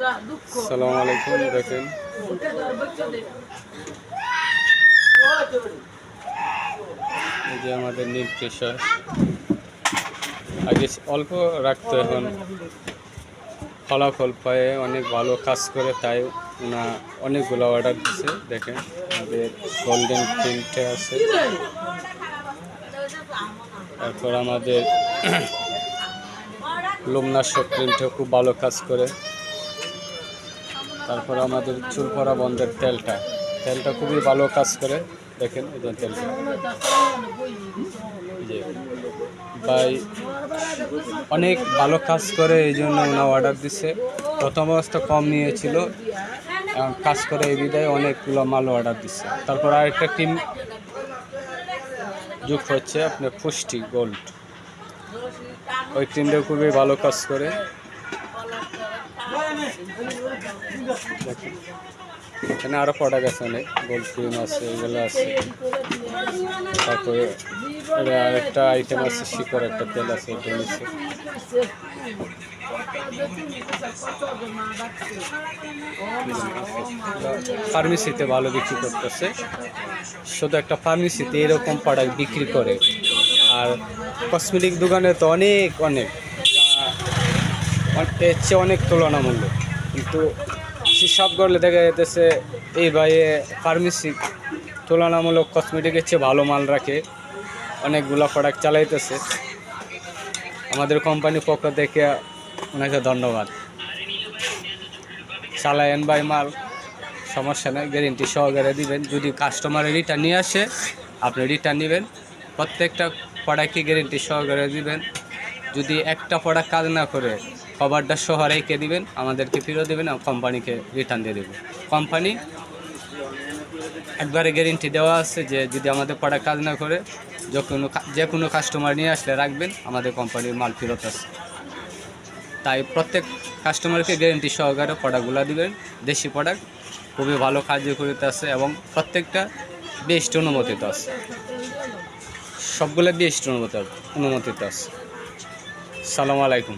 আসসালামু আলাইকুম। দেখেন এই যে আমাদের নীল কেশর আগে অল্প রাখতো, এখন ফলাফল পায়ে অনেক ভালো কাজ করে, তাই ওনা অনেকগুলো অর্ডার দিচ্ছে। দেখেন আমাদের গোল্ডেন প্রিন্টে আছে, তারপর আমাদের লোমনাশক প্রিন্টে খুব ভালো কাজ করে। তারপর আমাদের চুল পড়া বন্ধের তেলটা খুবই ভালো কাজ করে। দেখেন এই তেলটা যে ভাই অনেক ভালো কাজ করে, এই জন্য ওনা অর্ডার দিচ্ছে। প্রথম অবস্থা কম নিয়েছিল, এখন কাজ করে এই বিদায় অনেকগুলো মাল অর্ডার দিচ্ছে। তারপর আরেকটা টিম যোগ হচ্ছে আপনার পুষ্টি গোল্ড, ওই টিমটা খুবই ভালো কাজ করে। এখানে আরও প্রোডাক্ট আছে, অনেক গোল্ড ক্রিম আছে, এগুলো আছে। তারপরে আরেকটা আইটেম আছে, শিকড় একটা তেল আছে, এটা নিচ্ছে। ফার্মেসিতে ভালো বিক্রি করতেছে, শুধু একটা ফার্মেসিতে এরকম প্রোডাক্ট বিক্রি করে। আর কসমেটিক দোকানে তো অনেক এর চেয়ে অনেক তুলনামূল্য, কিন্তু হিসাব করলে দেখা যেতেছে এই ভাইয়ে ফার্মেসি তুলনামূলক কসমেটিকের চেয়ে ভালো মাল রাখে, অনেকগুলো প্রোডাক্ট চালাইতেছে। আমাদের কোম্পানির পক্ষ থেকে ওনাকে ধন্যবাদ। চালায়েন ভাই মাল, সমস্যা নেই, গ্যারেন্টি সহকারে দিবেন। যদি কাস্টমারের রিটার্ন নিয়ে আসে আপনি রিটার্ন নেবেন, প্রত্যেকটা প্রোডাক্টই গ্যারেন্টি সহকারে দিবেন। যদি একটা প্রোডাক্ট কাজ না করে কভারটা সহ রেখে দিবেন, আমাদেরকে ফেরত দেবেন, কোম্পানিকে রিটার্ন দিয়ে দেবেন। কোম্পানি একবারে গ্যারেন্টি দেওয়া আছে যে যদি আমাদের প্রোডাক্ট কাজ না করে যে কোনো কাস্টমার নিয়ে আসলে রাখবেন, আমাদের কোম্পানির মাল ফেরত আছে। তাই প্রত্যেক কাস্টমারকে গ্যারেন্টি সহকারে প্রোডাক্টগুলো দিবেন। দেশি প্রোডাক্ট খুবই ভালো কার্যকারিতা আছে এবং প্রত্যেকটা বিএসটি অনুমোদিত আছে, সবগুলো বিএসটি অনুমোদিত আছে। আসসালামু আলাইকুম।